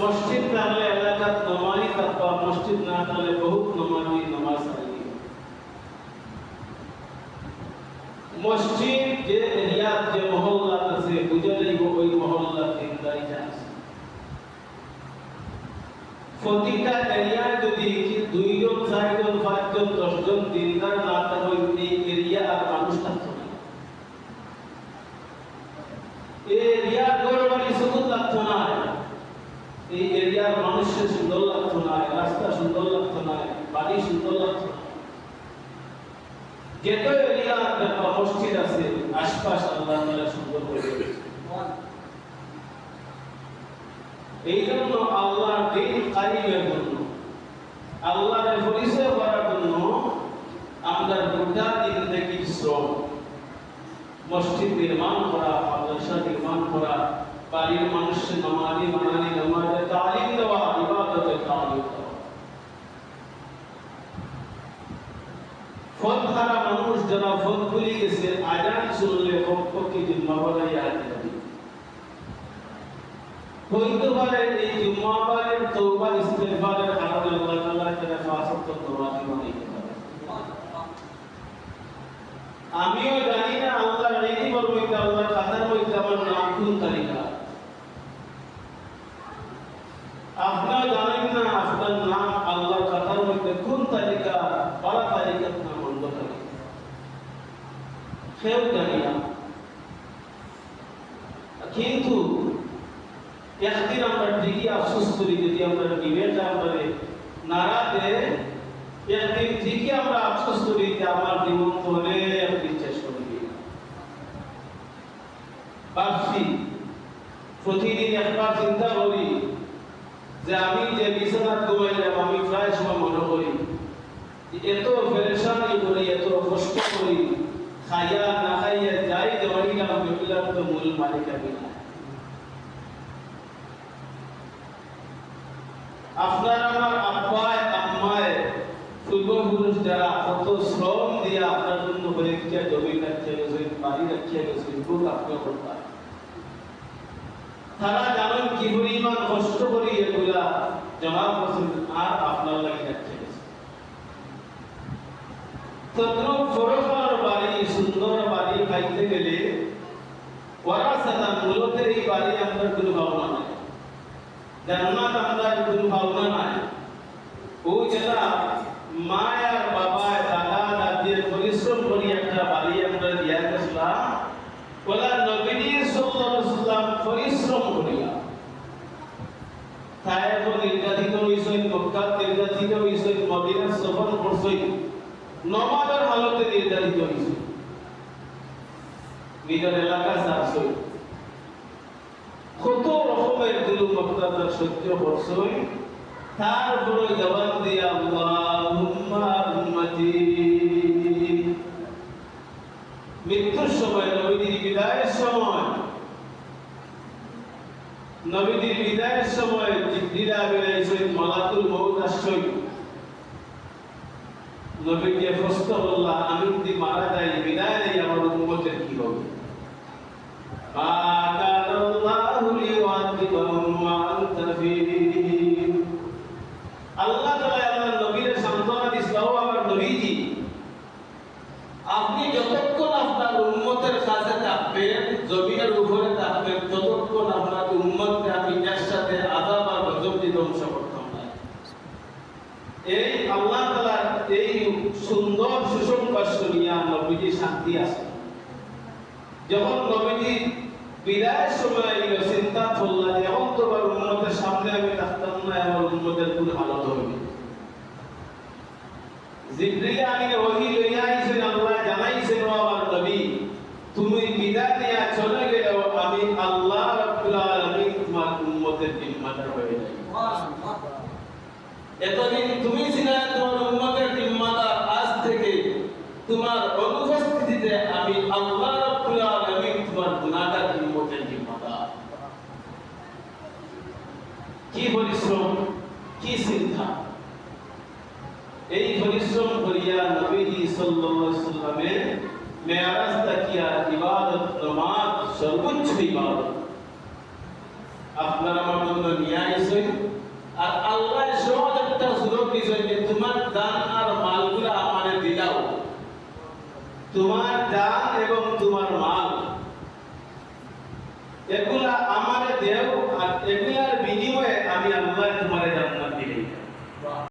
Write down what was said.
মসজিদ থাকলে এলাকাত নমাজি থাকবা, মসজিদ না থাকলে বহুত নমাজি নামাজ আইনি। মসজিদ যে এরিয়াত যে মহল্লাত আছে বুঝে যাইব ওই মহল্লাত দিনদারি আছে। প্রতিটা এরিয়ায় যদি 2 জন 4 জন 5 জন 10 জন দিনদার না থাকে এই এরিয়া আর মানুষ থাকতো না। এই এরিয়া গড়বাড়ি সুন্দর লাগতো না, এই এরিয়ার মানুষের সুন্দর লাগতো না, রাস্তা সুন্দর লাগতো না, বাড়ি সুন্দর লাগতো না। যেত এরিয়া মসজিদ আছে আশপাশ আল্লাহ তাআলা সুন্দর করে দিয়েছে। এই জন্য আল্লাহর দিন কায়েমের জন্য, আল্লাহর পরিচয় করার জন্য আমরা গোটা দিন থেকে শ্রম, মসজিদ নির্মাণ করা, মাদ্রাসা নির্মাণ করা, বাড়ির মানুষকে নামাজি বানানি, নামাজের তালিম দেওয়া, ইবাদতের তালিম দেওয়া। ফল খারা মানুষ যারা ফল ভুলে গেছে আজান শুনলে কমপক্ষে জিম্মাবারাই আগে হইতে পারে এই জিম্মাবারের তওবা ইস্তিগফারের কারণে আল্লাহ তাআলা তারা ফাসত তওবাতি বানাইতে পারে। আমিও জানি না আল্লাহ এই বলবে আল্লাহ কাদার মধ্যে আমার নাম কোন তালিকা, আপনারা জানেন না আপনার নাম আল্লাহ কাদার মধ্যে কোন তালিকা, বড় তালিকা না বন্ধ তালিকা কেউ জানি না। কিন্তু একদিন আমরা ঠিকই আফসোস করি যদি আমরা বিবেকটা আমাদের নাড়াতে, একদিন ঠিকই আমরা আফসোস করি যে আমার জীবন তো অনেক দিন শেষ করে দিই। ভাবছি প্রতিদিন একবার চিন্তা করি যে আমি যে বিছানায় ঘুমাইলাম আমি প্রায় সময় মনে করি এত পেরেশানি করি, এত কষ্ট করি, খাইয়া না খাইয়া যাই দেওয়ারিলাম বেবিলাম তো মূল মালিক আমি না। আপনার আমার আব্বায় আম্মায় পূর্বপুরুষ যারা কত শ্রম দিয়ে আপনার জন্য পরীক্ষা জমি রাখিয়ে গেছেন, বাড়ি রাখিয়ে গেছেন, খুব আপনি করতেন। তারা জানেন কি পরিমাণ কষ্ট করে এগুলা জমা করছেন আর আপনার লাগে রাখিয়ে গেছেন। তদ্রুপ ফরকার বাড়ি, সুন্দর বাড়ি পাইতে গেলে ওরা সাদা মূলত এই বাড়ি আমরা কোনো ভাবনা নাই, জান্নাত আমরা কোনো ভাবনা নাই। ও যেটা মায়ের বাবায় দাদা দাদির পরিশ্রম করি একটা বাড়ি আমরা দিয়া গেছিলাম, ওলা নবী সাল্লাল্লাহু আলাইহি ওয়াসাল্লাম পরিশ্রম করিয়া তায়েফ নির্যাতিত হইছেন, মক্কা নির্যাতিত হইছেন, মদিনা সফর করছেন, নমাজের হালতে নির্যাতিত হইছেন, নিজের এলাকা ছাড়ছেন, কত রকমের জুলুম অত্যাচার সহ্য করছেন। তারপরে জবাব দিয়ে আল্লাহুম্মা উম্মতি, মৃত্যুর সময় নবীর বিদায়ের সময়, নবীর বিদায়ের সময় জিবরিল আলাইহিস মালাকুল মউত আসছেন, নবীকে প্রশ্ন করলা আমি যদি মারা যাই বিদায় নেই আমার উম্মতের কি হবে? আল্লাহ তাআলা আমার নবীর সান্তনা দিয়েছিল, আমার নবীজি আপনি যতক্ষণ আপনার উম্মতের কাছে থাকবেন, জমিনের উপরে থাকবেন, ততক্ষণ আপনার উম্মতকে আমি একসাথে আযাব আর গজব দিয়ে ধ্বংস করতাম না। এই আল্লাহ তাআলার এই সুন্দর সুসংবাদ শুনিয়া নবীজি শান্তি আছে। যখন নবীজি বিদায়ের সময় চিন্তা করলেন এখন তো আমার উম্মতের সামনে আমি থাকতাম না, আমার উম্মতের কোন হালত হবে। জিবরিল আমিনে ওহী লইয়া আইছেন, আল্লাহ জানাইছেন ও আমার নবী তুমি বিদায় নিয়ে চলে গেলে আমি আল্লাহ রাব্বুল আলামিন তোমার উম্মতের জিম্মাদার হয়ে যাই। এতদিন তুমি ছিলে তোমার উম্মতের জিম্মাদার, আজ থেকে তোমার অনুপস্থিতিতে আমি আল্লাহ রাব্বুল আলামিন তোমার গুনাহগার উম্মতের জিম্মাদার। কি পরিশ্রম, কি চিন্তা! এই পরিশ্রম করিয়া নবীজি সাল্লাল্লাহু আলাইহি ওয়াসাল্লামের মেরাজ তাকিয়া ইবাদত নামাজ সর্বোচ্চ ইবাদত। আপনারা আমার জন্য নিয়ে আইছেন। আর আল্লাহ সহজ একটা সুযোগ দিয়েছেন যে তোমার দান আর মালগুলা আমারে দিলাও, তোমার দান এবং তোমার মাল এগুলা আমারে